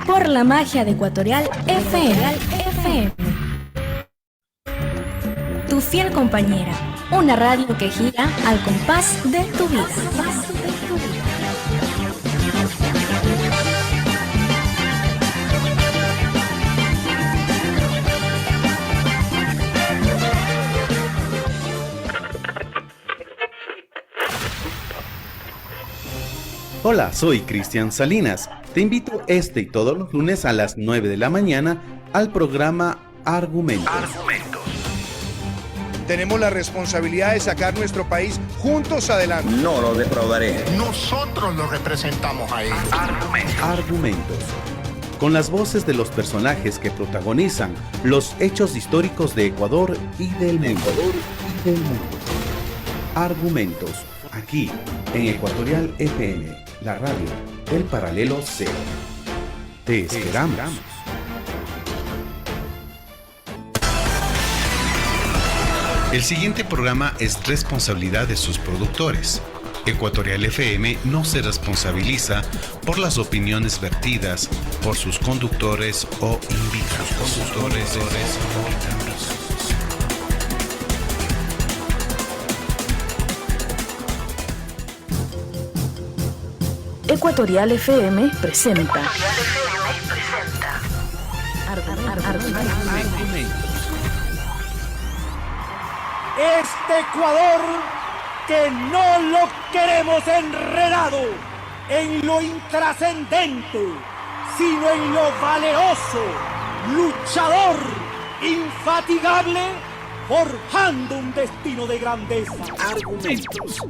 Por la magia de Ecuatorial FM. Tu fiel compañera. Una radio que gira al compás de tu vida. Hola, soy Cristian Salinas. Te invito este y todos los lunes a las 9 de la mañana al programa Argumentos. Tenemos la responsabilidad de sacar nuestro país juntos adelante. No lo defraudaré. Nosotros lo representamos a ellos. Argumentos. Con las voces de los personajes que protagonizan los hechos históricos de Ecuador y del mundo. Argumentos. Aquí, en Ecuatorial FM, la radio del Paralelo Cero. Te esperamos. El siguiente programa es responsabilidad de sus productores. Ecuatorial FM no se responsabiliza por las opiniones vertidas por sus conductores o invitados. Ecuatorial FM presenta. Este Ecuador que no lo queremos enredado en lo intrascendente, sino en lo valeroso, luchador, infatigable, forjando un destino de grandeza. Argumentos.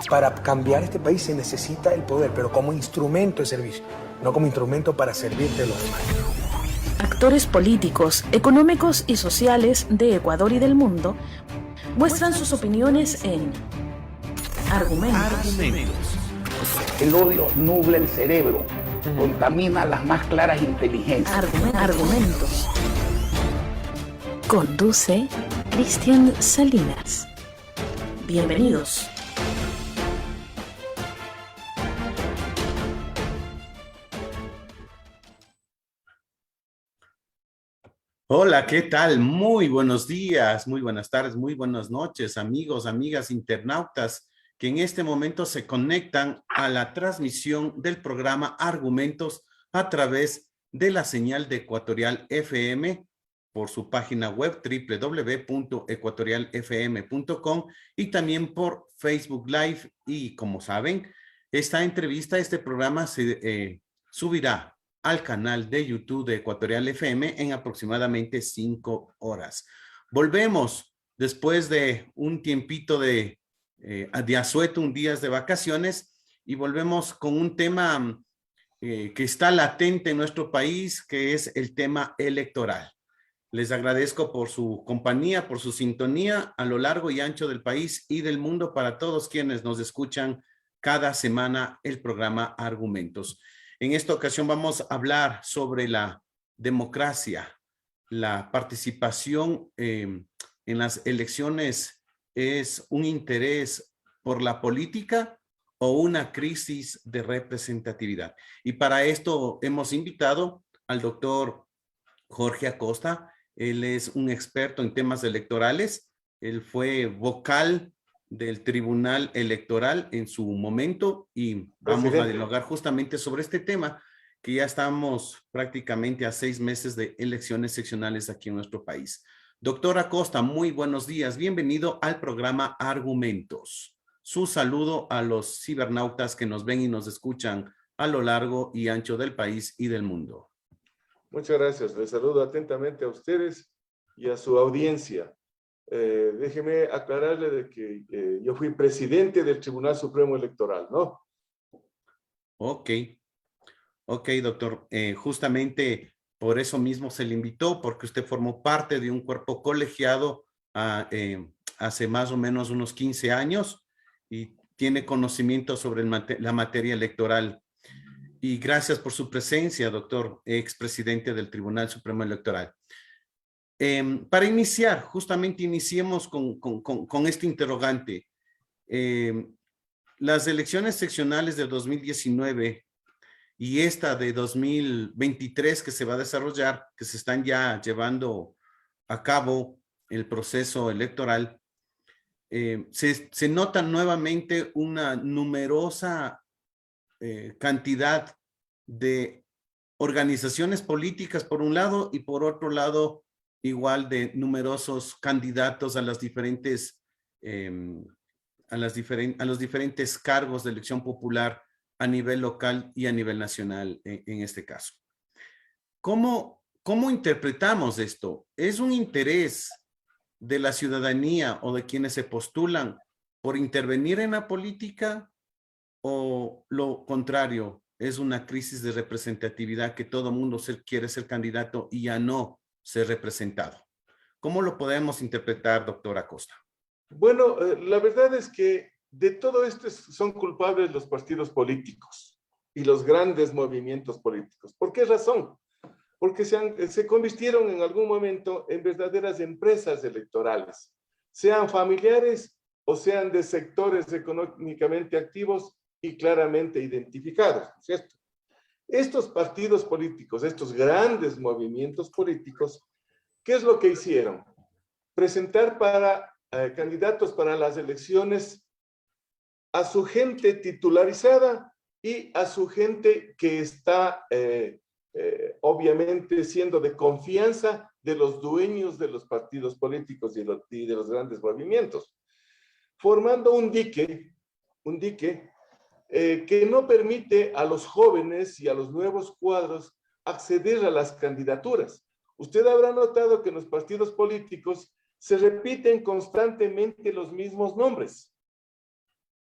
Para cambiar este país se necesita el poder, pero como instrumento de servicio, no como instrumento para servirte a los demás. Actores políticos, económicos y sociales de Ecuador y del mundo muestran sus opiniones en Argumentos. El odio nubla el cerebro, contamina las más claras inteligencias. Argumentos. Conduce Cristian Salinas. Bienvenidos. Hola, ¿qué tal? Muy buenos días, muy buenas tardes, muy buenas noches, amigos, amigas, internautas que en este momento se conectan a la transmisión del programa Argumentos a través de la señal de Ecuatorial FM por su página web www.ecuatorialfm.com y también por Facebook Live. Y como saben, este programa se subirá al canal de YouTube de Ecuatorial FM en aproximadamente 5 horas. Volvemos después de un tiempito de asueto, un días de vacaciones, y volvemos con un tema que está latente en nuestro país, que es el tema electoral. Les agradezco por su compañía, por su sintonía a lo largo y ancho del país y del mundo para todos quienes nos escuchan cada semana el programa Argumentos. En esta ocasión vamos a hablar sobre la democracia. La participación en las elecciones es un interés por la política o una crisis de representatividad. Y para esto hemos invitado al doctor Jorge Acosta. Él es un experto en temas electorales. Él fue vocal del Tribunal Electoral en su momento y vamos a dialogar justamente sobre este tema, que ya estamos prácticamente a 6 meses de elecciones seccionales aquí en nuestro país. Doctor Acosta, muy buenos días. Bienvenido al programa Argumentos. Su saludo a los cibernautas que nos ven y nos escuchan a lo largo y ancho del país y del mundo. Muchas gracias. Les saludo atentamente a ustedes y a su audiencia. Déjeme aclararle de que yo fui presidente del Tribunal Supremo Electoral, ¿no? Ok, doctor. Justamente por eso mismo se le invitó, porque usted formó parte de un cuerpo colegiado hace más o menos unos 15 años y tiene conocimiento sobre la materia electoral. Y gracias por su presencia, doctor, expresidente del Tribunal Supremo Electoral. Para iniciar, justamente iniciemos con este interrogante. Las elecciones seccionales de 2019 y esta de 2023 que se va a desarrollar, que se están ya llevando a cabo el proceso electoral, se nota nuevamente una numerosa cantidad de organizaciones políticas por un lado y por otro lado igual de numerosos candidatos a las diferentes a los diferentes cargos de elección popular a nivel local y a nivel nacional en este caso. ¿Cómo interpretamos esto? ¿Es un interés de la ciudadanía o de quienes se postulan por intervenir en la política, o lo contrario, es una crisis de representatividad que todo mundo quiere ser candidato y ya no ser representado? ¿Cómo lo podemos interpretar, doctor Acosta? Bueno, la verdad es que de todo esto son culpables los partidos políticos y los grandes movimientos políticos. ¿Por qué razón? Porque se convirtieron en algún momento en verdaderas empresas electorales, sean familiares o sean de sectores económicamente activos y claramente identificados, ¿cierto? Estos partidos políticos, estos grandes movimientos políticos, ¿qué es lo que hicieron? Presentar candidatos para las elecciones a su gente titularizada y a su gente que está obviamente siendo de confianza de los dueños de los partidos políticos y de los grandes movimientos, formando un dique que no permite a los jóvenes y a los nuevos cuadros acceder a las candidaturas. Usted habrá notado que en los partidos políticos se repiten constantemente los mismos nombres.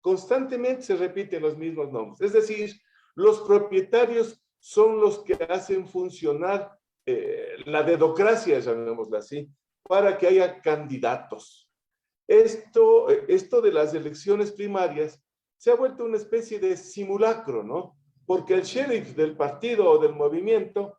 Constantemente se repiten los mismos nombres. Es decir, los propietarios son los que hacen funcionar la dedocracia, llamémosla así, para que haya candidatos. Esto de las elecciones primarias se ha vuelto una especie de simulacro, ¿no? Porque el sheriff del partido o del movimiento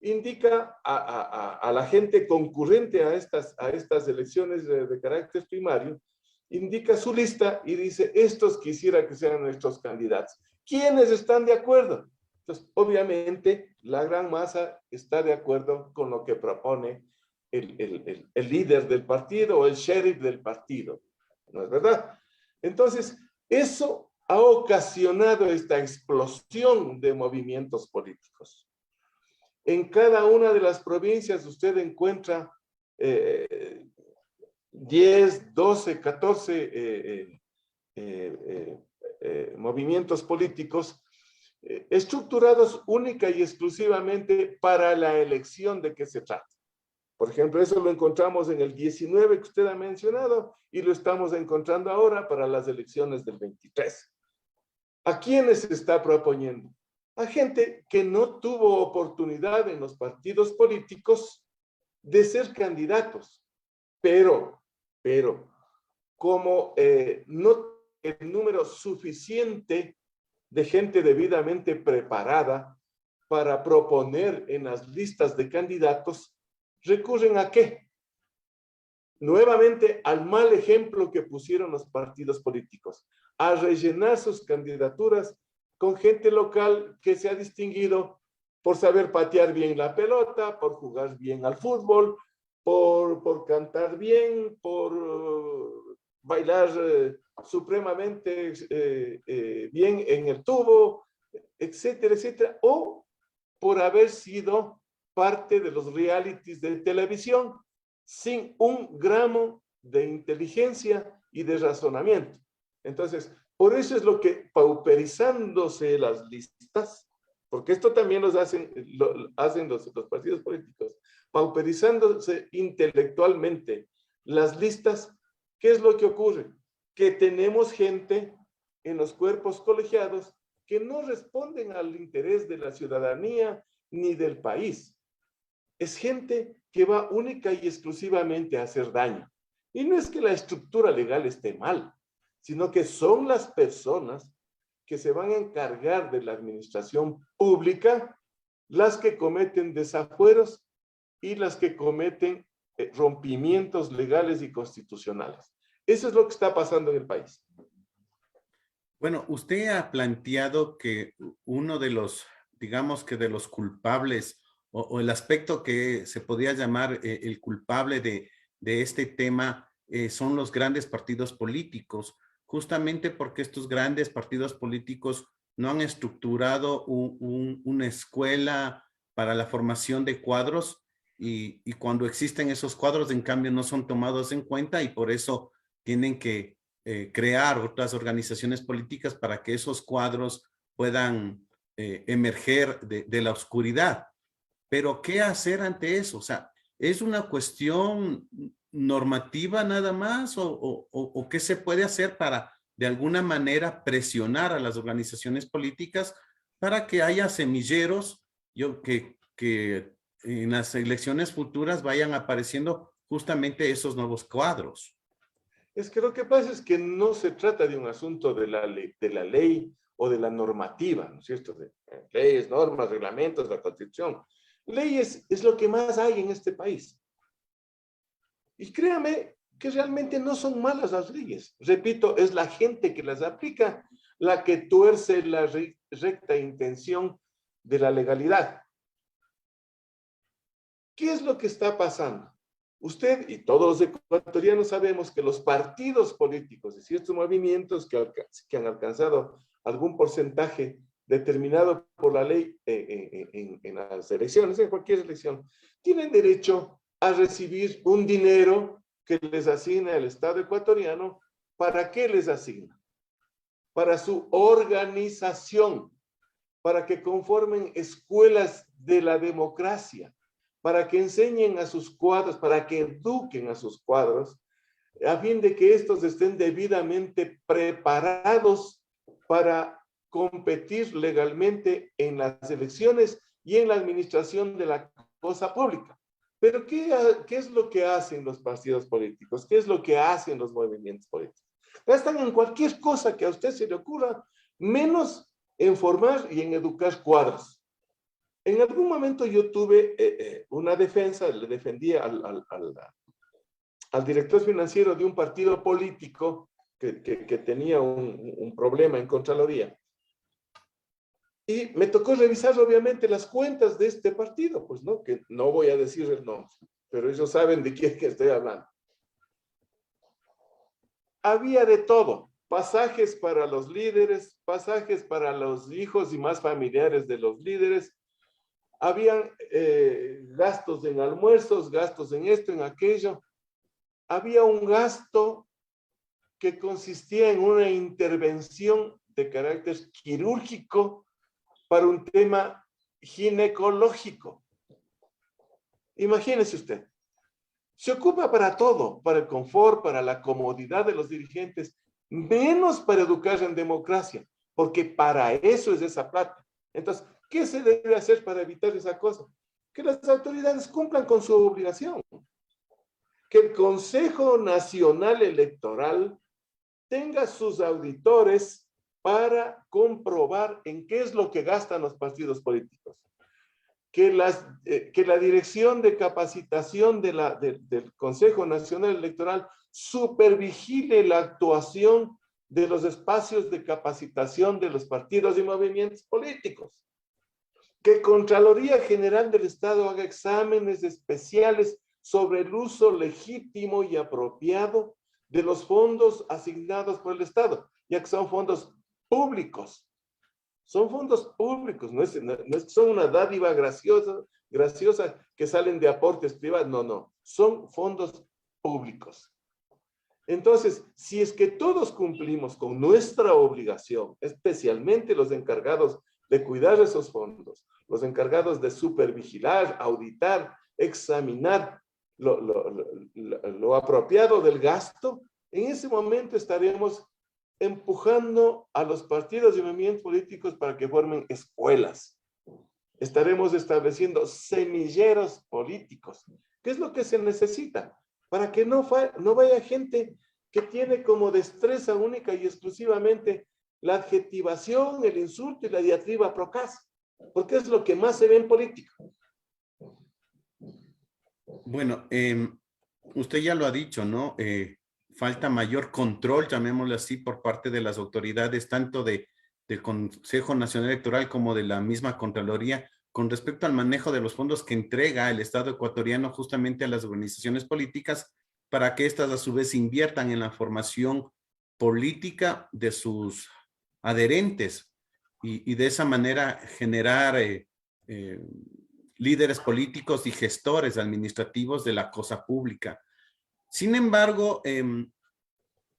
indica a la gente concurrente a estas elecciones de carácter primario, indica su lista y dice, estos quisiera que sean nuestros candidatos. ¿Quiénes están de acuerdo? Entonces, obviamente, la gran masa está de acuerdo con lo que propone el líder del partido o el sheriff del partido. ¿No es verdad? Entonces, eso ha ocasionado esta explosión de movimientos políticos. En cada una de las provincias usted encuentra 10, 12, 14 movimientos políticos estructurados única y exclusivamente para la elección de qué se trata. Por ejemplo, eso lo encontramos en el 19 que usted ha mencionado y lo estamos encontrando ahora para las elecciones del 23. ¿A quiénes se está proponiendo? A gente que no tuvo oportunidad en los partidos políticos de ser candidatos, pero como no el número suficiente de gente debidamente preparada para proponer en las listas de candidatos, recurren ¿a qué? Nuevamente al mal ejemplo que pusieron los partidos políticos, a rellenar sus candidaturas con gente local que se ha distinguido por saber patear bien la pelota, por jugar bien al fútbol, por cantar bien, por bailar supremamente bien en el tubo, etcétera, etcétera, o por haber sido parte de los realities de televisión sin un gramo de inteligencia y de razonamiento. Entonces, por eso es lo que, pauperizándose las listas, porque esto también lo hacen los partidos políticos, pauperizándose intelectualmente las listas, ¿qué es lo que ocurre? Que tenemos gente en los cuerpos colegiados que no responden al interés de la ciudadanía ni del país. Es gente que va única y exclusivamente a hacer daño. Y no es que la estructura legal esté mal, sino que son las personas que se van a encargar de la administración pública las que cometen desafueros y las que cometen rompimientos legales y constitucionales. Eso es lo que está pasando en el país. Bueno, usted ha planteado que uno de los digamos que de los culpables o el aspecto que se podría llamar el culpable de este tema son los grandes partidos políticos, justamente porque estos grandes partidos políticos no han estructurado una escuela para la formación de cuadros y cuando existen esos cuadros, en cambio, no son tomados en cuenta y por eso tienen que crear otras organizaciones políticas para que esos cuadros puedan emerger de la oscuridad. Pero, ¿qué hacer ante eso? O sea, ¿es una cuestión normativa nada más o qué se puede hacer para de alguna manera presionar a las organizaciones políticas para que haya semilleros que en las elecciones futuras vayan apareciendo justamente esos nuevos cuadros? Es que lo que pasa es que no se trata de un asunto de la ley o de la normativa, ¿no es cierto? De leyes, normas, reglamentos, la Constitución. Leyes es lo que más hay en este país. Y créame que realmente no son malas las leyes. Repito, es la gente que las aplica la que tuerce la recta intención de la legalidad. ¿Qué es lo que está pasando? Usted y todos los ecuatorianos sabemos que los partidos políticos y ciertos movimientos que han alcanzado algún porcentaje determinado por la ley en las elecciones, en cualquier elección, tienen derecho a recibir un dinero que les asigna el Estado ecuatoriano. ¿Para qué les asigna? Para su organización, para que conformen escuelas de la democracia, para que enseñen a sus cuadros, para que eduquen a sus cuadros, a fin de que estos estén debidamente preparados para competir legalmente en las elecciones y en la administración de la cosa pública. Pero ¿qué es lo que hacen los partidos políticos? ¿Qué es lo que hacen los movimientos políticos? Están en cualquier cosa que a usted se le ocurra, menos en formar y en educar cuadros. En algún momento yo tuve una defensa, le defendía al director financiero de un partido político que tenía un problema en Contraloría. Y me tocó revisar obviamente las cuentas de este partido, pues no, que no voy a decir el nombre, pero ellos saben de quién que estoy hablando. Había de todo, pasajes para los líderes, pasajes para los hijos y más familiares de los líderes, habían gastos en almuerzos, gastos en esto, en aquello. Había un gasto que consistía en una intervención de carácter quirúrgico para un tema ginecológico. Imagínese usted, se ocupa para todo, para el confort, para la comodidad de los dirigentes, menos para educar en democracia, porque para eso es esa plata. Entonces, ¿qué se debe hacer para evitar esa cosa? Que las autoridades cumplan con su obligación. Que el Consejo Nacional Electoral tenga sus auditores para comprobar en qué es lo que gastan los partidos políticos. Que la Dirección de Capacitación del Consejo Nacional Electoral supervigile la actuación de los espacios de capacitación de los partidos y movimientos políticos. Que Contraloría General del Estado haga exámenes especiales sobre el uso legítimo y apropiado de los fondos asignados por el Estado, ya que son fondos públicos. Son fondos públicos, no es son una dádiva graciosa que salen de aportes privados, no, son fondos públicos. Entonces, si es que todos cumplimos con nuestra obligación, especialmente los encargados de cuidar esos fondos, los encargados de supervigilar, auditar, examinar lo apropiado del gasto, en ese momento estaremos empujando a los partidos y movimientos políticos para que formen escuelas. Estaremos estableciendo semilleros políticos. ¿Qué es lo que se necesita? Para que no vaya gente que tiene como destreza única y exclusivamente la adjetivación, el insulto y la diatriba procaz, porque es lo que más se ve en política. Bueno, usted ya lo ha dicho, ¿no? Falta mayor control, llamémoslo así, por parte de las autoridades, tanto de del Consejo Nacional Electoral como de la misma Contraloría con respecto al manejo de los fondos que entrega el Estado ecuatoriano justamente a las organizaciones políticas para que éstas a su vez inviertan en la formación política de sus adherentes y de esa manera generar líderes políticos y gestores administrativos de la cosa pública. Sin embargo,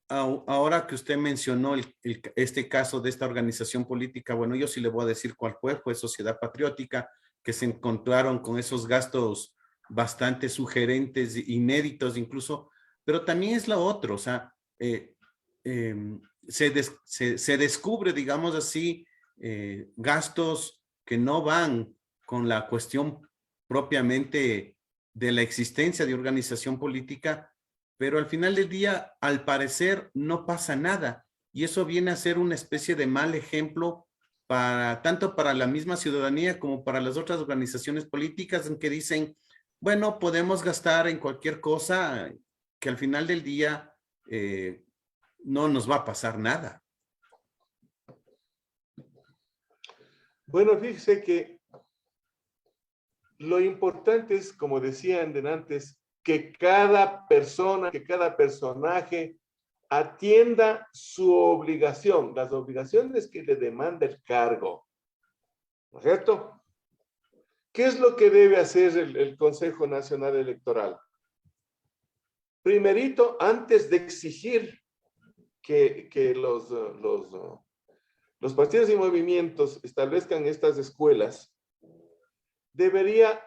ahora que usted mencionó este caso de esta organización política, bueno, yo sí le voy a decir cuál fue Sociedad Patriótica, que se encontraron con esos gastos bastante sugerentes, inéditos incluso, pero también es lo otro, o sea, se descubre, digamos así, gastos que no van con la cuestión propiamente de la existencia de organización política, pero al final del día, al parecer, no pasa nada. Y eso viene a ser una especie de mal ejemplo tanto para la misma ciudadanía como para las otras organizaciones políticas en que dicen, bueno, podemos gastar en cualquier cosa que al final del día no nos va a pasar nada. Bueno, fíjese que lo importante es, como decían antes, que cada persona, que cada personaje atienda su obligación, las obligaciones que le demanda el cargo. ¿No es cierto? ¿Qué es lo que debe hacer el Consejo Nacional Electoral? Primerito, antes de exigir que los partidos y movimientos establezcan estas escuelas, debería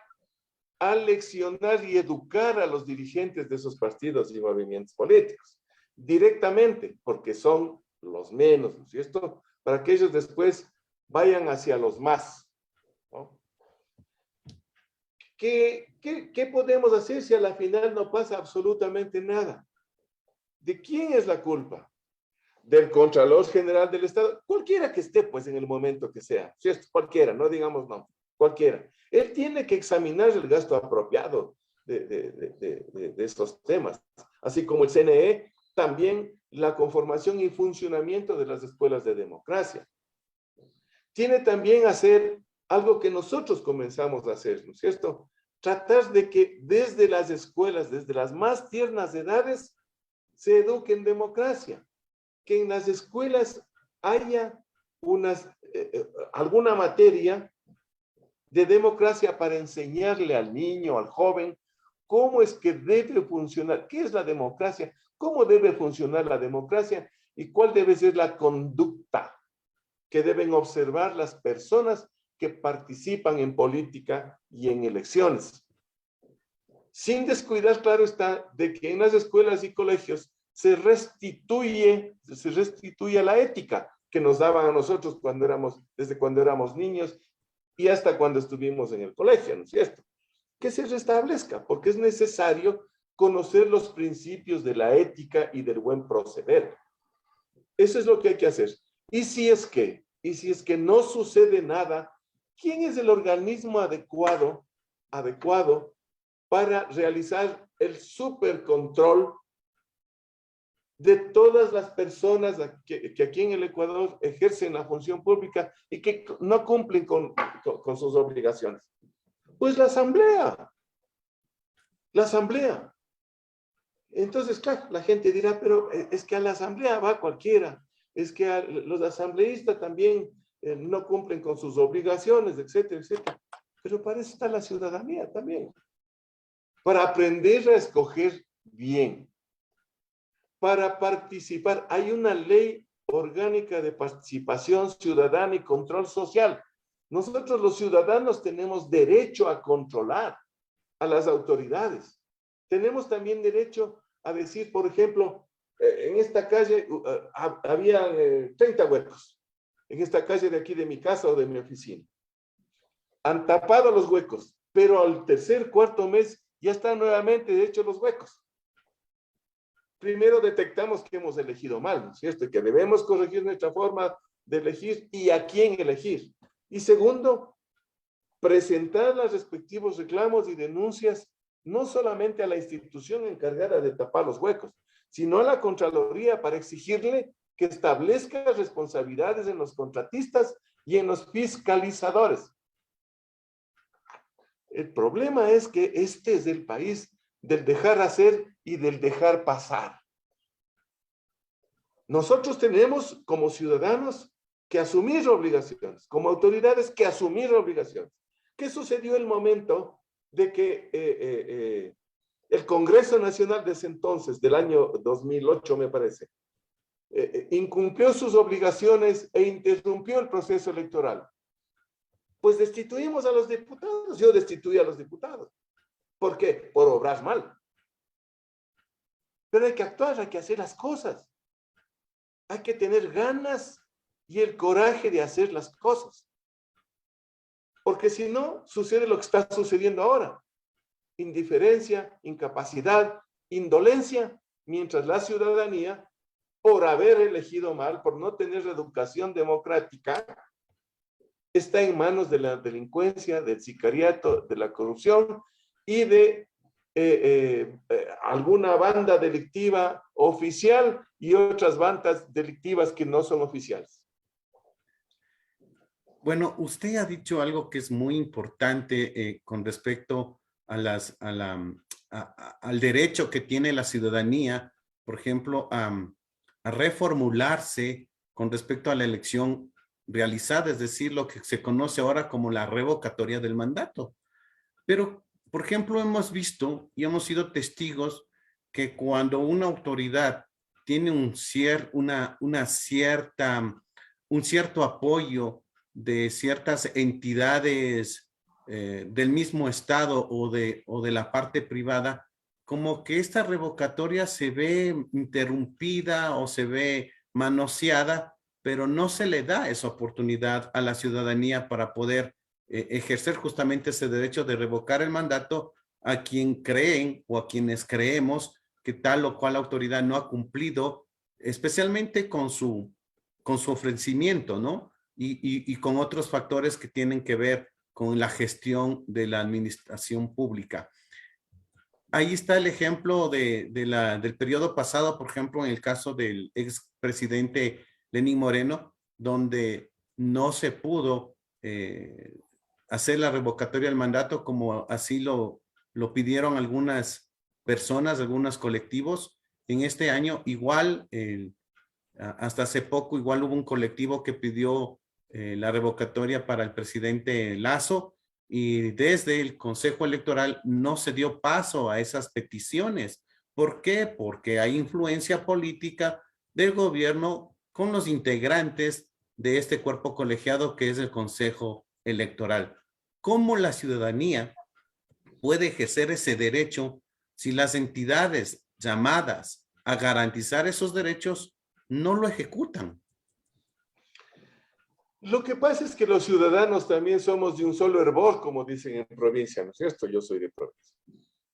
aleccionar y educar a los dirigentes de esos partidos y movimientos políticos directamente, porque son los menos, ¿no es cierto? Para que ellos después vayan hacia los más, ¿no? ¿Qué podemos hacer si a la final no pasa absolutamente nada? ¿De quién es la culpa? Del Contralor General del Estado, cualquiera que esté, pues, en el momento que sea, ¿cierto? Cualquiera, no digamos no, cualquiera. Él tiene que examinar el gasto apropiado de estos temas, así como el CNE, también la conformación y funcionamiento de las escuelas de democracia. Tiene también hacer algo que nosotros comenzamos a hacer, ¿no es cierto? Tratar de que desde las escuelas, desde las más tiernas edades, se eduque en democracia, que en las escuelas haya alguna materia de democracia para enseñarle al niño, al joven, cómo es que debe funcionar, qué es la democracia, cómo debe funcionar la democracia y cuál debe ser la conducta que deben observar las personas que participan en política y en elecciones. Sin descuidar, claro está, de que en las escuelas y colegios se restituye la ética que nos daban a nosotros desde cuando éramos niños y hasta cuando estuvimos en el colegio, ¿no es cierto? Que se restablezca, porque es necesario conocer los principios de la ética y del buen proceder. Eso es lo que hay que hacer. Y si es que no sucede nada, ¿quién es el organismo adecuado para realizar el supercontrol de todas las personas que aquí en el Ecuador ejercen la función pública y que no cumplen con sus obligaciones? Pues la asamblea. La asamblea. Entonces, claro, la gente dirá, pero es que a la asamblea va cualquiera, es que los asambleístas también no cumplen con sus obligaciones, etcétera, etcétera. Pero para eso está la ciudadanía también. Para aprender a escoger bien. Para participar. Hay una ley orgánica de participación ciudadana y control social. Nosotros los ciudadanos tenemos derecho a controlar a las autoridades. Tenemos también derecho a decir, por ejemplo, en esta calle había 30 huecos. En esta calle de aquí de mi casa o de mi oficina. Han tapado los huecos, pero al tercer, cuarto mes ya están nuevamente hechos los huecos. Primero detectamos que hemos elegido mal, ¿no es cierto? Y que debemos corregir nuestra forma de elegir y a quién elegir. Y segundo, presentar los respectivos reclamos y denuncias no solamente a la institución encargada de tapar los huecos, sino a la Contraloría para exigirle que establezca responsabilidades en los contratistas y en los fiscalizadores. El problema es que este es el país del dejar hacer y del dejar pasar. Nosotros tenemos como ciudadanos que asumir obligaciones, como autoridades que asumir obligaciones. ¿Qué sucedió en el momento de que el Congreso Nacional de ese entonces, del año 2008 me parece, incumplió sus obligaciones e interrumpió el proceso electoral? Pues destituimos a los diputados. Yo destituí a los diputados. ¿Por qué? Por obrar mal. Pero hay que actuar, hay que hacer las cosas. Hay que tener ganas y el coraje de hacer las cosas. Porque si no, sucede lo que está sucediendo ahora. Indiferencia, incapacidad, indolencia, mientras la ciudadanía, por haber elegido mal, por no tener educación democrática, está en manos de la delincuencia, del sicariato, de la corrupción y de alguna banda delictiva oficial y otras bandas delictivas que no son oficiales. Bueno, usted ha dicho algo que es muy importante con respecto a al derecho que tiene la ciudadanía, por ejemplo, a reformularse con respecto a la elección realizada, es decir, lo que se conoce ahora como la revocatoria del mandato. Pero, por ejemplo, hemos visto y hemos sido testigos que cuando una autoridad tiene un cierto apoyo de ciertas entidades del mismo Estado o de la parte privada, como que esta revocatoria se ve interrumpida o se ve manoseada, pero no se le da esa oportunidad a la ciudadanía para poder ejercer justamente ese derecho de revocar el mandato a quien creen o a quienes creemos que tal o cual autoridad no ha cumplido, especialmente con su ofrecimiento, ¿no? Y con otros factores que tienen que ver con la gestión de la administración pública. Ahí está el ejemplo del periodo pasado, por ejemplo, en el caso del expresidente Lenín Moreno, donde no se pudo hacer la revocatoria del mandato como así lo pidieron algunas personas, algunos colectivos. En este año igual, hasta hace poco, igual hubo un colectivo que pidió la revocatoria para el presidente Lasso y desde el Consejo Electoral no se dio paso a esas peticiones. ¿Por qué? Porque hay influencia política del gobierno con los integrantes de este cuerpo colegiado que es el Consejo Electoral. ¿Cómo la ciudadanía puede ejercer ese derecho si las entidades llamadas a garantizar esos derechos no lo ejecutan? Lo que pasa es que los ciudadanos también somos de un solo hervor, como dicen en provincia, ¿no es cierto? Yo soy de provincia.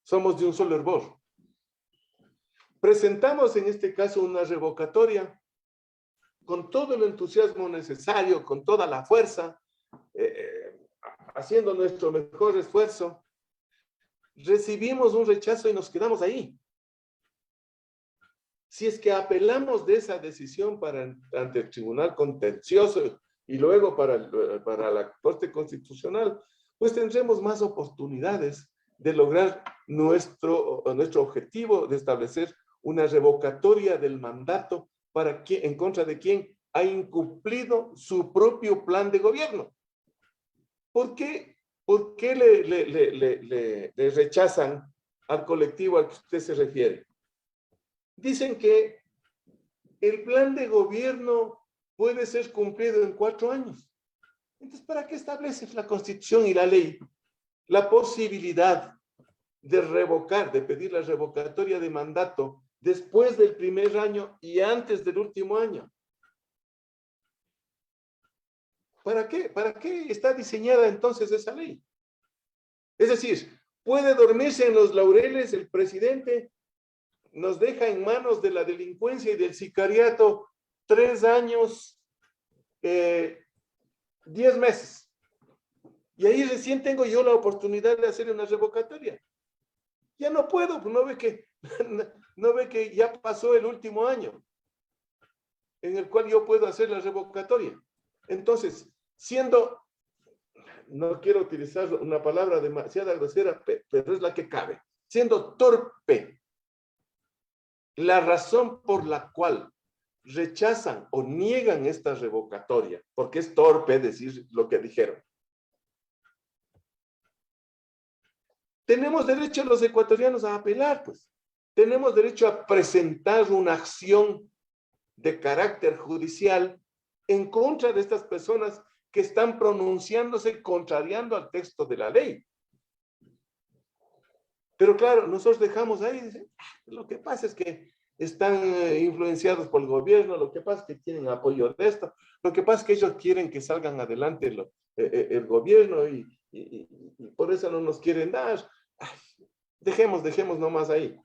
Somos de un solo hervor. Presentamos en este caso una revocatoria con todo el entusiasmo necesario, con toda la fuerza, haciendo nuestro mejor esfuerzo. Recibimos un rechazo y nos quedamos ahí. Si es que apelamos de esa decisión ante el Tribunal Contencioso y luego para la Corte Constitucional, pues tendremos más oportunidades de lograr nuestro objetivo de establecer una revocatoria del mandato en contra de quien ha incumplido su propio plan de gobierno. ¿Por qué le rechazan al colectivo al que usted se refiere? Dicen que el plan de gobierno puede ser cumplido en 4 años. Entonces, ¿para qué establece la Constitución y la ley la posibilidad de revocar, de pedir la revocatoria de mandato después del primer año y antes del último año? ¿Para qué? ¿Para qué está diseñada entonces esa ley? Es decir, puede dormirse en los laureles el presidente, nos deja en manos de la delincuencia y del sicariato 3 años, 10 meses. Y ahí recién tengo yo la oportunidad de hacer una revocatoria. Ya no puedo, no ve que ya pasó el último año. en el cual yo puedo hacer la revocatoria. Entonces, no quiero utilizar una palabra demasiado grosera, pero es la que cabe, siendo torpe, la razón por la cual rechazan o niegan esta revocatoria, porque es torpe decir lo que dijeron. Tenemos derecho los ecuatorianos a apelar, pues. Tenemos derecho a presentar una acción de carácter judicial en contra de estas personas que están pronunciándose contrariando al texto de la ley. Pero claro, nosotros dejamos ahí, dicen, lo que pasa es que están influenciados por el gobierno, lo que pasa es que tienen apoyo de esto, lo que pasa es que ellos quieren que salgan adelante el gobierno y por eso no nos quieren dar. Ay, dejemos nomás ahí.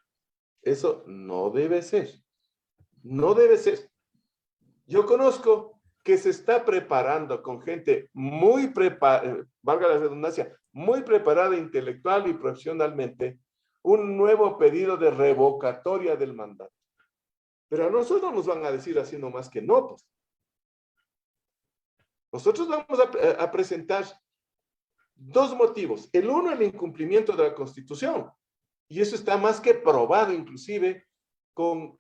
Eso no debe ser. No debe ser. Yo conozco que se está preparando con gente muy preparada, valga la redundancia, muy preparada intelectual y profesionalmente, un nuevo pedido de revocatoria del mandato. Pero a nosotros nos van a decir así nomás que no, pues. Nosotros vamos a presentar dos motivos. El uno, el incumplimiento de la Constitución. Y eso está más que probado, inclusive, con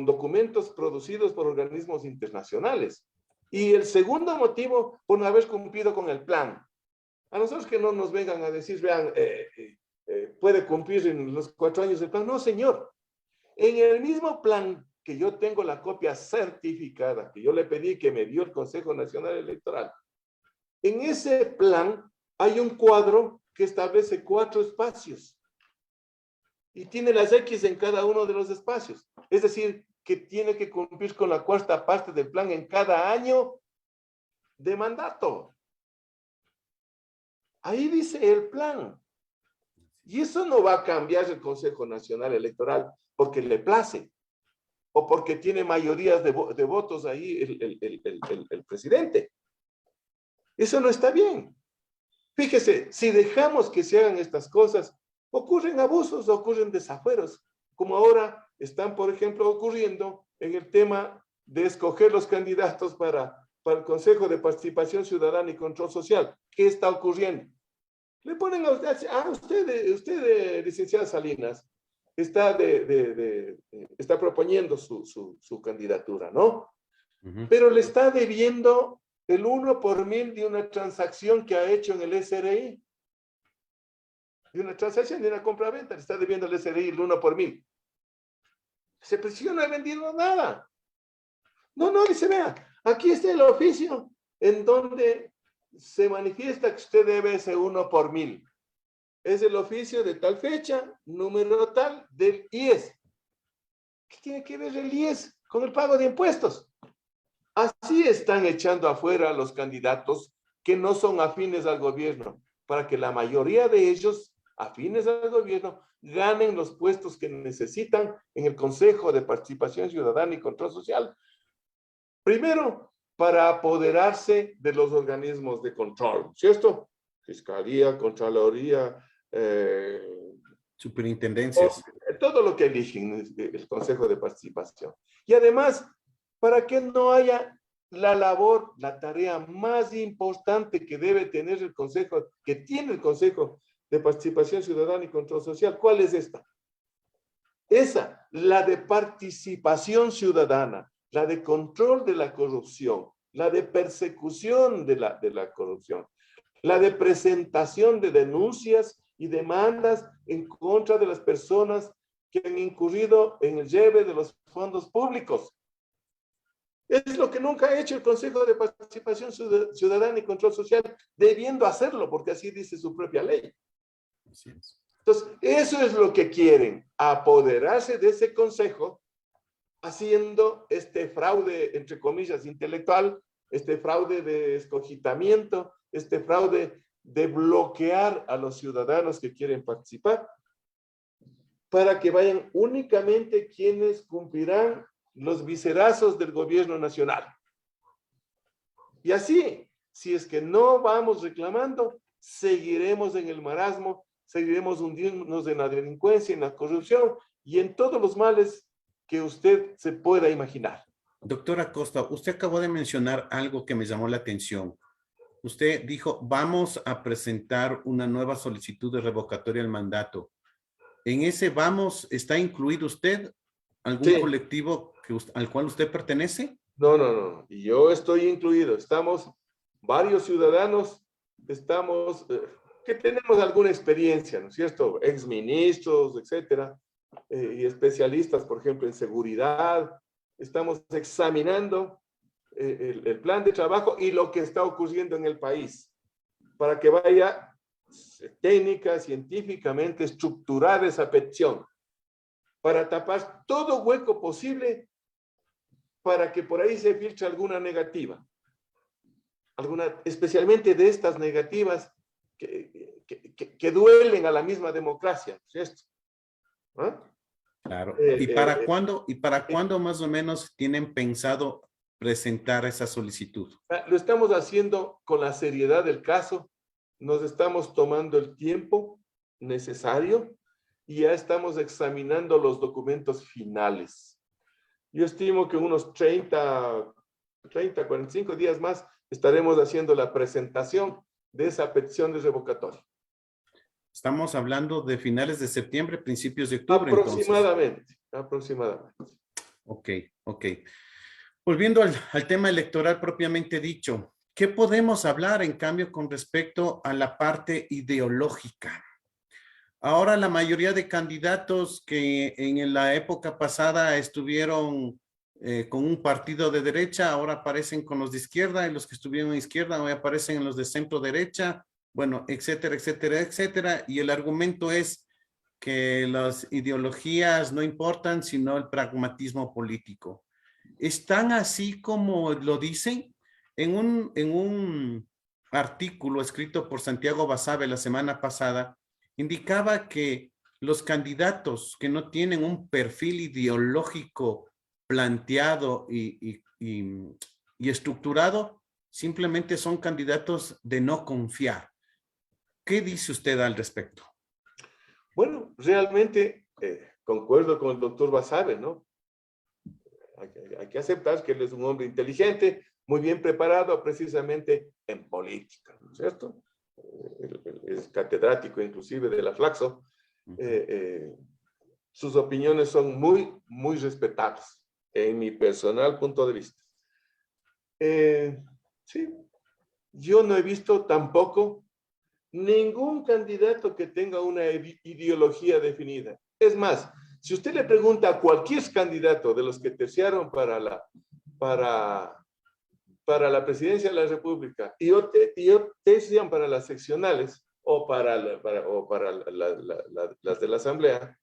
documentos producidos por organismos internacionales. Y el segundo motivo, por no haber cumplido con el plan. A nosotros que no nos vengan a decir, vean, puede cumplir en los 4 años el plan. No, señor. En el mismo plan que yo tengo la copia certificada, que yo le pedí que me dio el Consejo Nacional Electoral, en ese plan hay un cuadro que establece 4 espacios. Y tiene las X en cada uno de los espacios. Es decir, que tiene que cumplir con la 4ª parte del plan en cada año de mandato. Ahí dice el plan. Y eso no va a cambiar el Consejo Nacional Electoral porque le place o porque tiene mayorías de votos ahí el presidente. Eso no está bien. Fíjese, si dejamos que se hagan estas cosas, ocurren abusos, ocurren desafueros, como ahora están, por ejemplo, ocurriendo en el tema de escoger los candidatos para el Consejo de Participación Ciudadana y Control Social. ¿Qué está ocurriendo? Le ponen a usted, licenciada Salinas, está proponiendo su candidatura, ¿no? Pero le está debiendo el 1 por 1000 de una transacción que ha hecho en el SRI. De una transacción, de una compra-venta, le está debiendo el SRI el 1 por 1000. Ese precio no ha vendido nada. No, dice, vea, aquí está el oficio en donde se manifiesta que usted debe ese 1 por 1000. Es el oficio de tal fecha, número tal, del IES. ¿Qué tiene que ver el IES con el pago de impuestos? Así están echando afuera a los candidatos que no son afines al gobierno, para que la mayoría de ellos, afines al gobierno, ganen los puestos que necesitan en el Consejo de Participación Ciudadana y Control Social. Primero, para apoderarse de los organismos de control, ¿cierto? Fiscalía, Contraloría, superintendencias. Todo lo que eligen el Consejo de Participación. Y además, para que no haya la tarea más importante que debe tener el Consejo, que tiene el Consejo de Participación Ciudadana y Control Social. ¿Cuál es esta? Esa, la de participación ciudadana, la de control de la corrupción, la de persecución de la corrupción, la de presentación de denuncias y demandas en contra de las personas que han incurrido en el lleve de los fondos públicos. Es lo que nunca ha hecho el Consejo de Participación Ciudadana y Control Social, debiendo hacerlo, porque así dice su propia ley. Entonces, eso es lo que quieren, apoderarse de ese consejo, haciendo este fraude, entre comillas, intelectual, este fraude de escogitamiento, este fraude de bloquear a los ciudadanos que quieren participar, para que vayan únicamente quienes cumplirán los vicerazos del gobierno nacional. Y así, si es que no vamos reclamando, seguiremos en el marasmo, seguiremos hundiéndonos en la delincuencia, en la corrupción y en todos los males que usted se pueda imaginar. Doctora Costa, usted acabó de mencionar algo que me llamó la atención. Usted dijo, vamos a presentar una nueva solicitud de revocatoria del mandato. ¿En ese vamos está incluido usted? ¿Algún Sí. colectivo al cual usted pertenece? No, no, no. Y yo estoy incluido. Estamos varios ciudadanos, estamos, que tenemos alguna experiencia, ¿no es cierto? Exministros, etcétera, y especialistas, por ejemplo, en seguridad. Estamos examinando el plan de trabajo y lo que está ocurriendo en el país para que vaya técnica, científicamente estructurada esa petición, para tapar todo hueco posible para que por ahí se filtre alguna negativa. Especialmente de estas negativas que duelen a la misma democracia, ¿no es cierto? ¿Ah? Claro. ¿Y para cuándo más o menos tienen pensado presentar esa solicitud? Lo estamos haciendo con la seriedad del caso, nos estamos tomando el tiempo necesario y ya estamos examinando los documentos finales. Yo estimo que unos 45 días más estaremos haciendo la presentación de esa petición de revocatoria. Estamos hablando de finales de septiembre, principios de octubre. Aproximadamente, aproximadamente. Ok. Volviendo al tema electoral propiamente dicho, ¿qué podemos hablar en cambio con respecto a la parte ideológica? Ahora la mayoría de candidatos que en la época pasada estuvieron con un partido de derecha, ahora aparecen con los de izquierda, y los que estuvieron en izquierda hoy aparecen en los de centro derecha, bueno, etcétera, etcétera, etcétera. Y el argumento es que las ideologías no importan, sino el pragmatismo político. ¿Están así como lo dicen? En un artículo escrito por Santiago Basabe la semana pasada, indicaba que los candidatos que no tienen un perfil ideológico planteado y estructurado, simplemente son candidatos de no confiar. ¿Qué dice usted al respecto? Bueno, realmente concuerdo con el doctor Basabe, ¿no? Hay que aceptar que él es un hombre inteligente, muy bien preparado precisamente en política, ¿no es cierto? Es catedrático inclusive de la Flaxo. Sus opiniones son muy respetables en mi personal punto de vista. Sí, yo no he visto tampoco ningún candidato que tenga una ideología definida. Es más, si usted le pregunta a cualquier candidato de los que terciaron para la presidencia de la República y tercian para las seccionales o para las de la Asamblea,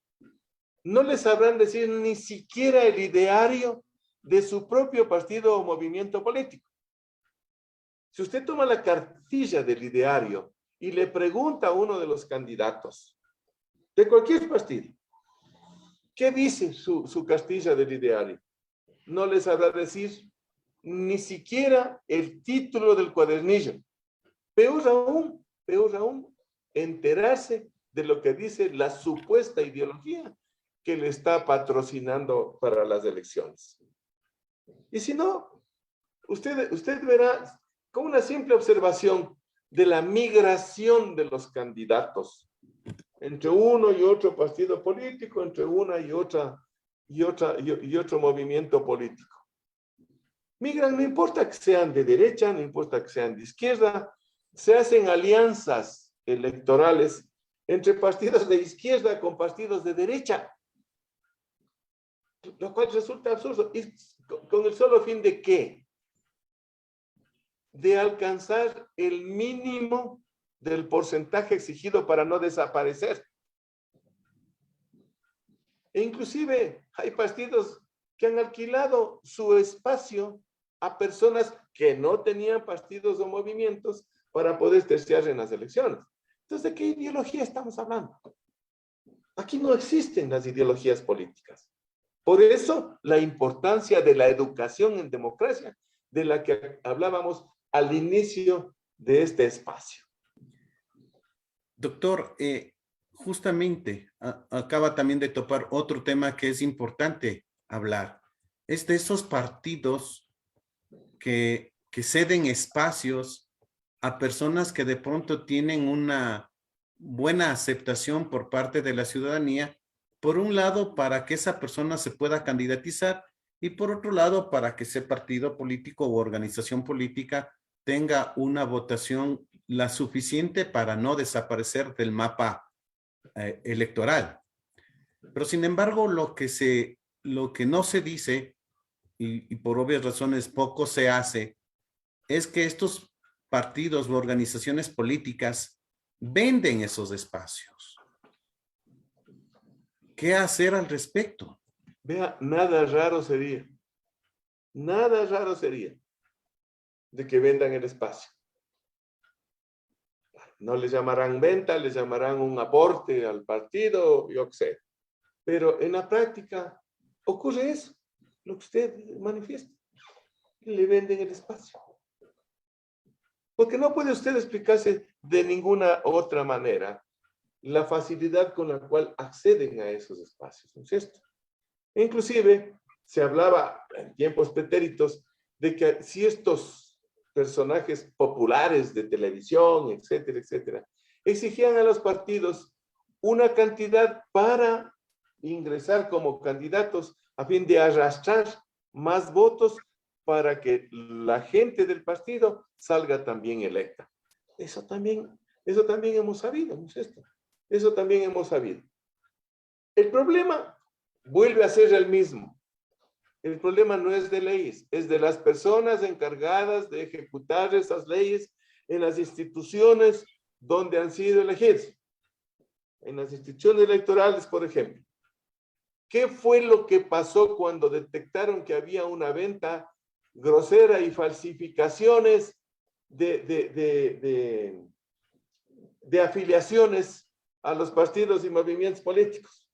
no les sabrán decir ni siquiera el ideario de su propio partido o movimiento político. Si usted toma la cartilla del ideario y le pregunta a uno de los candidatos de cualquier partido, ¿qué dice su cartilla del ideario? No les sabrá decir ni siquiera el título del cuadernillo. Peor aún, enterarse de lo que dice la supuesta ideología que le está patrocinando para las elecciones. Y si no, usted verá con una simple observación de la migración de los candidatos entre uno y otro partido político, entre una y otro movimiento político. Migran, no importa que sean de derecha, no importa que sean de izquierda, se hacen alianzas electorales entre partidos de izquierda con partidos de derecha, lo cual resulta absurdo. ¿Y con el solo fin de qué? De alcanzar el mínimo del porcentaje exigido para no desaparecer. E inclusive hay partidos que han alquilado su espacio a personas que no tenían partidos o movimientos para poder terciar en las elecciones. Entonces, ¿de qué ideología estamos hablando? Aquí no existen las ideologías políticas. Por eso, la importancia de la educación en democracia, de la que hablábamos al inicio de este espacio. Doctor, justamente acaba también de topar otro tema que es importante hablar. es de esos partidos que ceden espacios a personas que de pronto tienen una buena aceptación por parte de la ciudadanía, por un lado para que esa persona se pueda candidatizar y por otro lado para que ese partido político u organización política tenga una votación la suficiente para no desaparecer del mapa electoral. Pero sin embargo, lo que no se dice, y por obvias razones poco se hace, es que estos partidos u organizaciones políticas venden esos espacios. ¿Qué hacer al respecto? Vea, nada raro sería de que vendan el espacio. No les llamarán venta, les llamarán un aporte al partido, yo qué sé. Pero en la práctica ocurre eso, lo que usted manifiesta. Le venden el espacio. Porque no puede usted explicarse de ninguna otra manera la facilidad con la cual acceden a esos espacios, ¿no es cierto? E inclusive se hablaba en tiempos pretéritos de que si estos personajes populares de televisión, etcétera, etcétera, exigían a los partidos una cantidad para ingresar como candidatos a fin de arrastrar más votos para que la gente del partido salga también electa. Eso también hemos sabido, ¿no es cierto? Eso también hemos sabido. El problema vuelve a ser el mismo. El problema no es de leyes, es de las personas encargadas de ejecutar esas leyes en las instituciones donde han sido elegidos. En las instituciones electorales, por ejemplo. ¿Qué fue lo que pasó cuando detectaron que había una venta grosera y falsificaciones de afiliaciones a los partidos y movimientos políticos?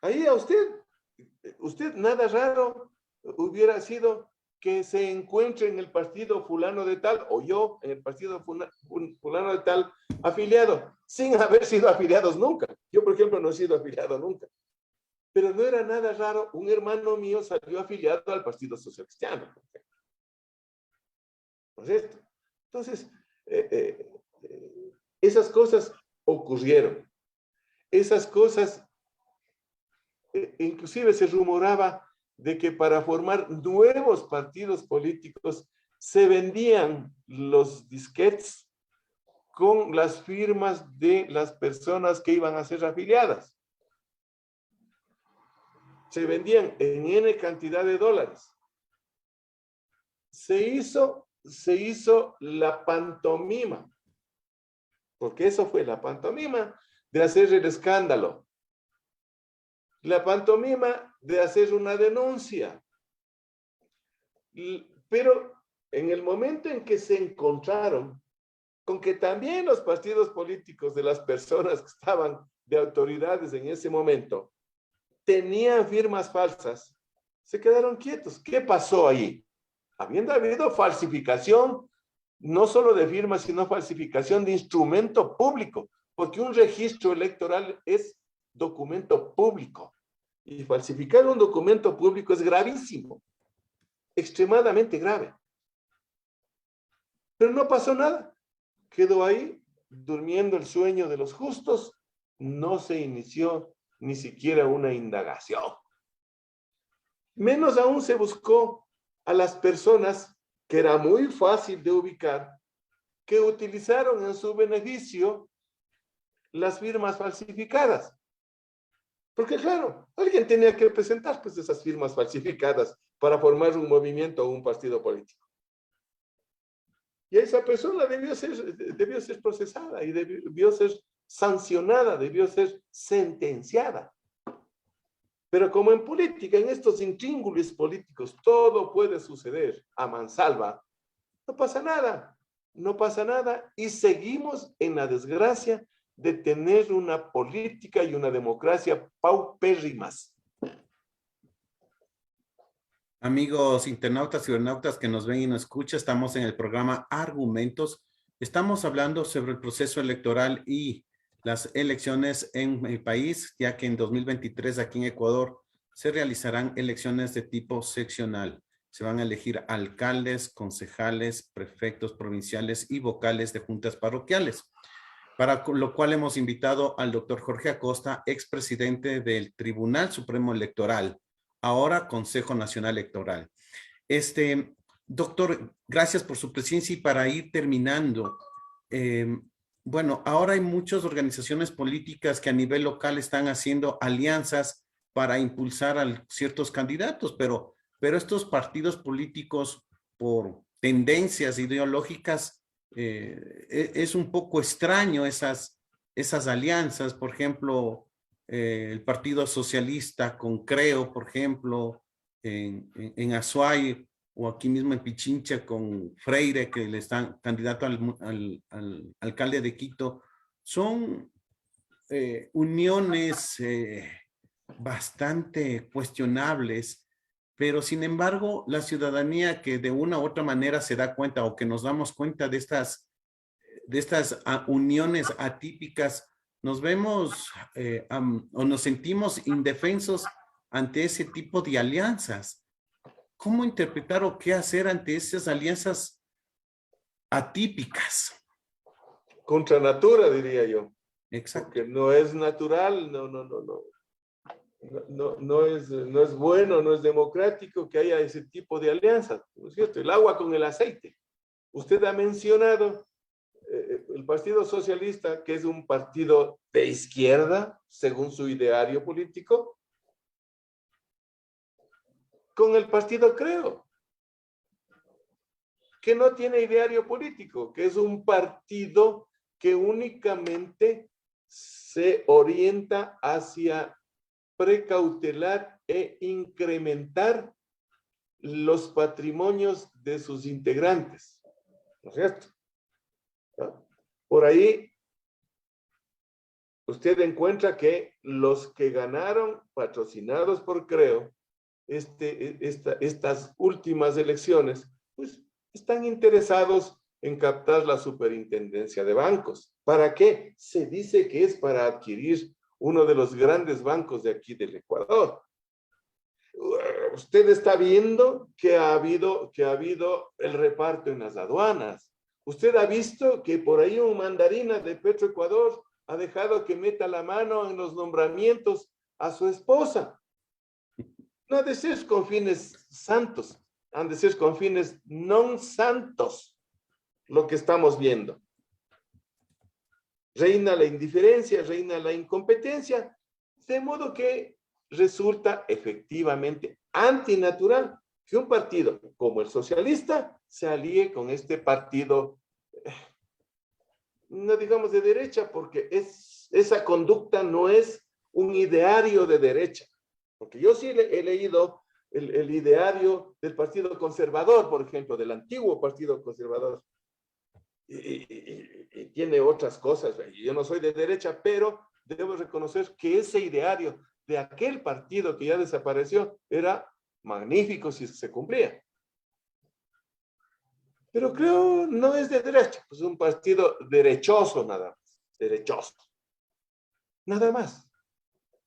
Ahí a usted nada raro hubiera sido que se encuentre en el partido fulano de tal, o yo en el partido fulano de tal afiliado, sin haber sido afiliados nunca. Yo, por ejemplo, no he sido afiliado nunca. Pero no era nada raro, un hermano mío salió afiliado al Partido Social Cristiano. ¿No es cierto? Entonces, esas cosas ocurrieron. Esas cosas, inclusive se rumoraba de que para formar nuevos partidos políticos se vendían los disquetes con las firmas de las personas que iban a ser afiliadas. Se vendían en N cantidad de dólares. Se hizo la pantomima, porque eso fue la pantomima de hacer el escándalo. La pantomima de hacer una denuncia. Pero en el momento en que se encontraron con que también los partidos políticos de las personas que estaban de autoridades en ese momento tenían firmas falsas, se quedaron quietos. ¿Qué pasó ahí? Habiendo habido falsificación, no solo de firmas, sino falsificación de instrumento público, porque un registro electoral es documento público. Y falsificar un documento público es gravísimo, extremadamente grave. Pero no pasó nada. Quedó ahí, durmiendo el sueño de los justos. No se inició ni siquiera una indagación. Menos aún se buscó a las personas, que era muy fácil de ubicar, que utilizaron en su beneficio las firmas falsificadas. Porque claro, alguien tenía que presentar pues esas firmas falsificadas para formar un movimiento o un partido político. Y esa persona debió ser procesada y debió ser sancionada, debió ser sentenciada. Pero como en política, en estos intríngulis políticos, todo puede suceder a mansalva, no pasa nada y seguimos en la desgracia de tener una política y una democracia paupérrimas. Amigos internautas y cibernautas que nos ven y nos escuchan, estamos en el programa Argumentos. Estamos hablando sobre el proceso electoral y las elecciones en el país, ya que en 2023 aquí en Ecuador se realizarán elecciones de tipo seccional. Se van a elegir alcaldes, concejales, prefectos provinciales y vocales de juntas parroquiales, para lo cual hemos invitado al doctor Jorge Acosta, expresidente del Tribunal Supremo Electoral, ahora Consejo Nacional Electoral. Doctor, gracias por su presencia, y para ir terminando, bueno, ahora hay muchas organizaciones políticas que a nivel local están haciendo alianzas para impulsar a ciertos candidatos, pero estos partidos políticos, por tendencias ideológicas, es un poco extraño esas alianzas. Por ejemplo, el Partido Socialista con Creo, por ejemplo, en Azuay, o aquí mismo en Pichincha con Freire, que le están candidato al alcalde de Quito. Son uniones bastante cuestionables, pero sin embargo la ciudadanía, que de una u otra manera se da cuenta, o que nos damos cuenta de estas uniones atípicas, nos vemos o nos sentimos indefensos ante ese tipo de alianzas. ¿Cómo interpretar o qué hacer ante esas alianzas atípicas? Contra natura, diría yo. Exacto. Porque no es natural, no es bueno, no es democrático que haya ese tipo de alianzas, ¿no es cierto? El agua con el aceite. Usted ha mencionado el Partido Socialista, que es un partido de izquierda, según su ideario político, con el partido Creo, que no tiene ideario político, que es un partido que únicamente se orienta hacia precautelar e incrementar los patrimonios de sus integrantes, ¿no es cierto? ¿No? Por ahí usted encuentra que los que ganaron, patrocinados por Creo, estas últimas elecciones, pues están interesados en captar la superintendencia de bancos. ¿Para qué? Se dice que es para adquirir uno de los grandes bancos de aquí del Ecuador. Usted está viendo que ha habido el reparto en las aduanas. Usted ha visto que por ahí un mandarina de Petroecuador ha dejado que meta la mano en los nombramientos a su esposa. No ha de ser con fines santos, han de ser con fines no santos, lo que estamos viendo. Reina la indiferencia, reina la incompetencia, de modo que resulta efectivamente antinatural que un partido como el socialista se alíe con este partido, no digamos de derecha, porque esa conducta no es un ideario de derecha. Porque yo sí he leído el ideario del Partido Conservador, por ejemplo, del antiguo Partido Conservador. Y tiene otras cosas. Yo no soy de derecha, pero debo reconocer que ese ideario de aquel partido que ya desapareció era magnífico si se cumplía. Pero creo no es de derecha, es un partido derechoso nada más. Derechoso. Nada más.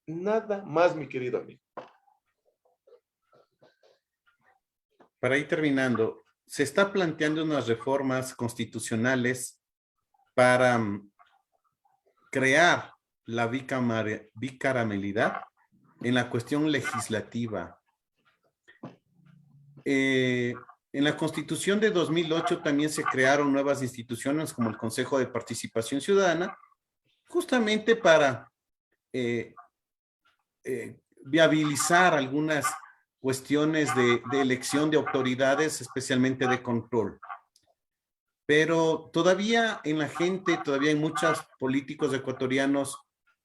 Nada más, mi querido amigo. Para ir terminando, se está planteando unas reformas constitucionales para crear la bicameralidad en la cuestión legislativa. En la Constitución de 2008 también se crearon nuevas instituciones como el Consejo de Participación Ciudadana, justamente para viabilizar algunas cuestiones de elección de autoridades, especialmente de control. Pero todavía en la gente, todavía hay muchos políticos ecuatorianos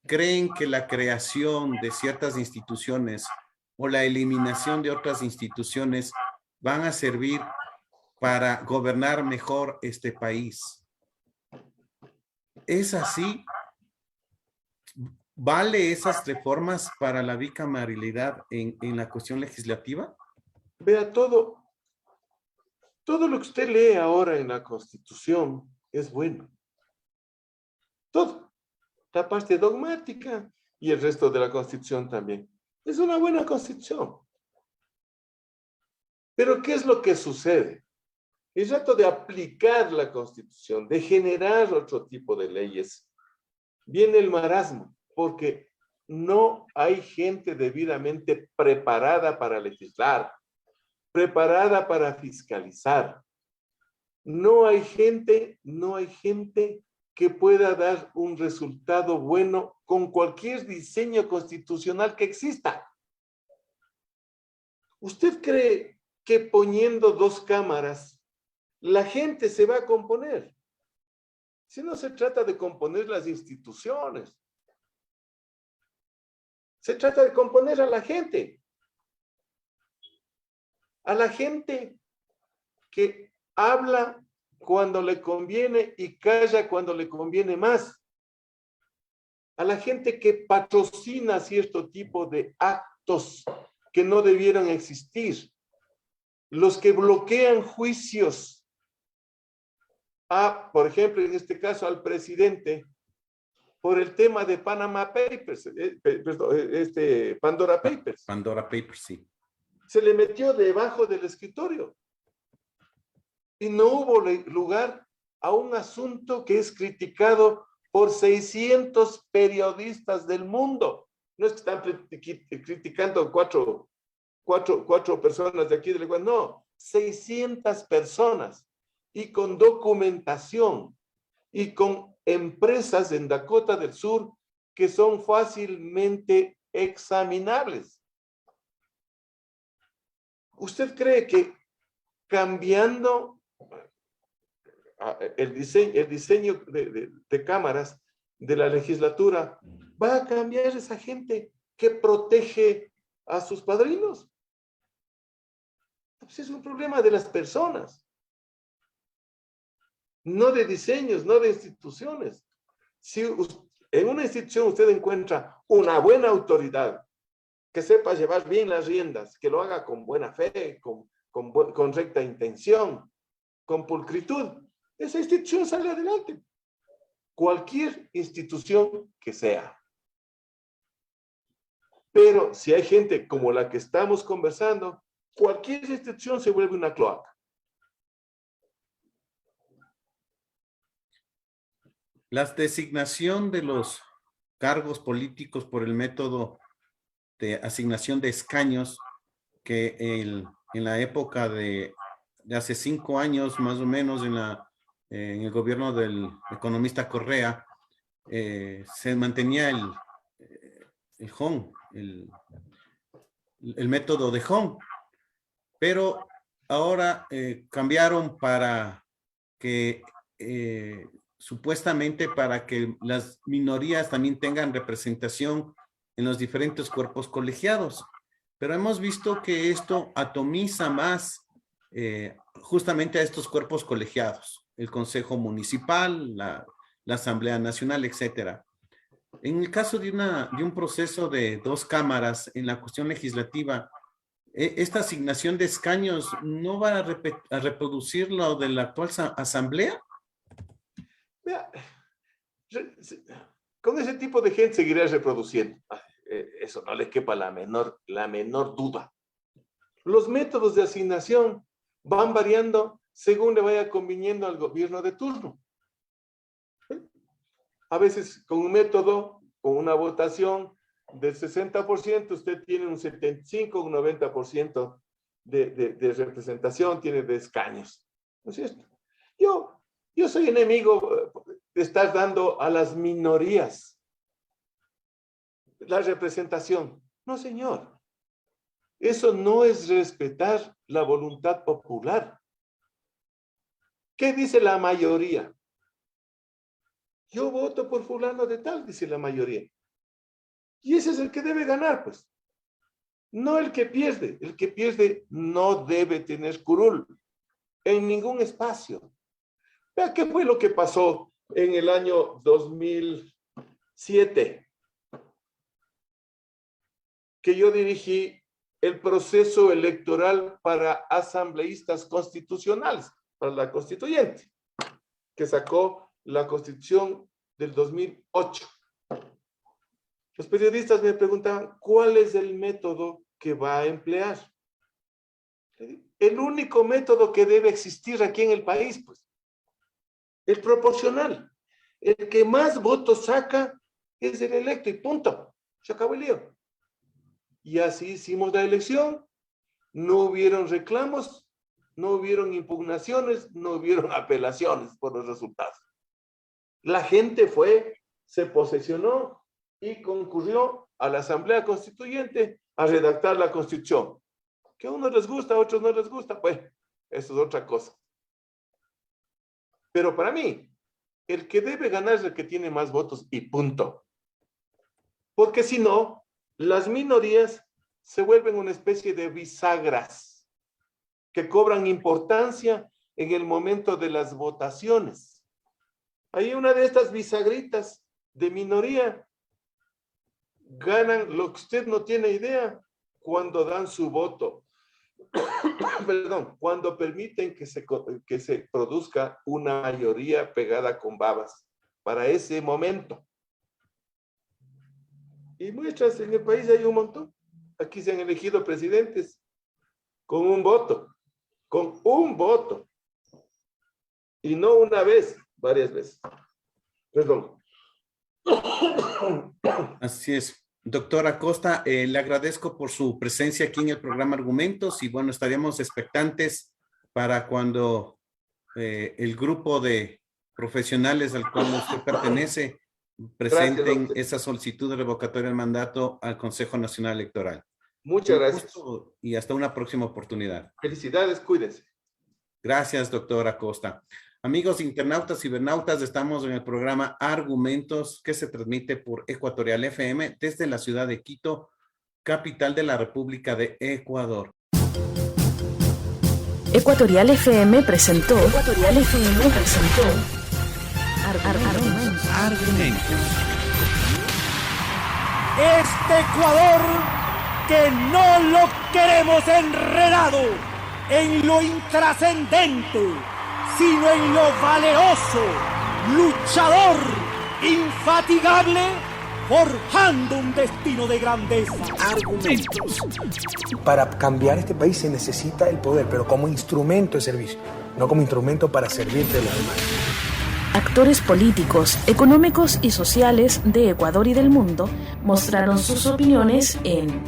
creen que la creación de ciertas instituciones o la eliminación de otras instituciones van a servir para gobernar mejor este país. ¿Es así? ¿Vale esas reformas para la bicameralidad en la cuestión legislativa? Vea, todo lo que usted lee ahora en la Constitución es bueno. Todo. La parte dogmática y el resto de la Constitución también. Es una buena constitución. Pero ¿qué es lo que sucede? El rato de aplicar la constitución, de generar otro tipo de leyes, viene el marasmo, porque no hay gente debidamente preparada para legislar, preparada para fiscalizar. No hay gente que pueda dar un resultado bueno con cualquier diseño constitucional que exista. ¿Usted cree que poniendo 2 cámaras la gente se va a componer? Si no se trata de componer las instituciones, se trata de componer a la gente que habla cuando le conviene y calla cuando le conviene más, a la gente que patrocina cierto tipo de actos que no debieran existir, los que bloquean juicios por ejemplo, en este caso al presidente, por el tema de Panama Papers, Pandora Papers. Pandora Papers, sí. Se le metió debajo del escritorio. Y no hubo lugar a un asunto que es criticado por 600 periodistas del mundo. No es que están criticando cuatro personas de aquí del Ecuador, no, 600 personas. Y con documentación y con empresas en Dakota del Sur que son fácilmente examinables. ¿Usted cree que cambiando el diseño de cámaras de la legislatura va a cambiar esa gente que protege a sus padrinos? Pues es un problema de las personas. No de diseños, no de instituciones. Si en una institución usted encuentra una buena autoridad que sepa llevar bien las riendas, que lo haga con buena fe, con recta intención, con pulcritud, esa institución sale adelante. Cualquier institución que sea. Pero si hay gente como la que estamos conversando, cualquier institución se vuelve una cloaca. La designación de los cargos políticos por el método de asignación de escaños que en la época de hace 5 años más o menos en el gobierno del economista Correa se mantenía el JON, el método de JON, pero ahora cambiaron para que supuestamente para que las minorías también tengan representación en los diferentes cuerpos colegiados. Pero hemos visto que esto atomiza más justamente a estos cuerpos colegiados, el Consejo Municipal, la Asamblea Nacional, etcétera. En el caso de un proceso de 2 cámaras en la cuestión legislativa, ¿esta asignación de escaños no va a reproducir lo de la actual asamblea? Con ese tipo de gente seguirá reproduciendo. Eso no le quepa la menor duda. Los métodos de asignación van variando según le vaya conviniendo al gobierno de turno. A veces con un método, con una votación del 60%, usted tiene un 75, un 90% de representación, tiene de escaños. ¿No es cierto? Yo soy enemigo de estar dando a las minorías la representación. No, señor. Eso no es respetar la voluntad popular. ¿Qué dice la mayoría? Yo voto por fulano de tal, dice la mayoría. Y ese es el que debe ganar, pues. No el que pierde. El que pierde no debe tener curul en ningún espacio. Vea qué fue lo que pasó en el año 2007. Que yo dirigí el proceso electoral para asambleístas constitucionales, para la constituyente, que sacó la Constitución del 2008. Los periodistas me preguntaban, ¿cuál es el método que va a emplear? El único método que debe existir aquí en el país, pues, el proporcional. El que más votos saca es el electo y punto. Se acabó el lío. Y así hicimos la elección. No hubieron reclamos, no hubieron impugnaciones, no hubieron apelaciones por los resultados. La gente fue, se posesionó y concurrió a la Asamblea Constituyente a redactar la Constitución. Que a unos les gusta, a otros no les gusta, pues eso es otra cosa. Pero para mí, el que debe ganar es el que tiene más votos y punto. Porque si no, las minorías se vuelven una especie de bisagras que cobran importancia en el momento de las votaciones. Hay una de estas bisagritas de minoría, ganan lo que usted no tiene idea cuando dan su voto. Perdón, cuando permiten que se produzca una mayoría pegada con babas para ese momento. Y muestras, en el país hay un montón. Aquí se han elegido presidentes con un voto. Y no una vez, varias veces. Perdón. Así es. Doctor Acosta, le agradezco por su presencia aquí en el programa Argumentos y bueno, estaríamos expectantes para cuando el grupo de profesionales al cual usted pertenece presenten esa solicitud de revocatoria del mandato al Consejo Nacional Electoral. Muchas gracias. Y hasta una próxima oportunidad. Felicidades, cuídense. Gracias, doctor Acosta. Amigos internautas y cibernautas, estamos en el programa Argumentos que se transmite por Ecuatorial FM desde la ciudad de Quito, capital de la República de Ecuador. Ecuatorial FM presentó Argumentos. Este Ecuador que no lo queremos enredado en lo intrascendente, sino en lo valeroso, luchador, infatigable, forjando un destino de grandeza. Argumentos. Para cambiar este país se necesita el poder, pero como instrumento de servicio, no como instrumento para servirte a los demás. Actores políticos, económicos y sociales de Ecuador y del mundo mostraron sus opiniones en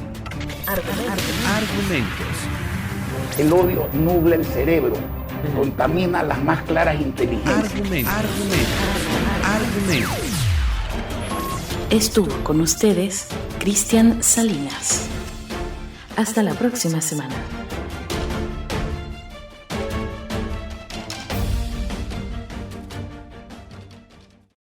Argumentos. El odio nubla el cerebro, contamina las más claras inteligencias. Argumentos. Estuvo con ustedes Cristian Salinas. Hasta la próxima semana.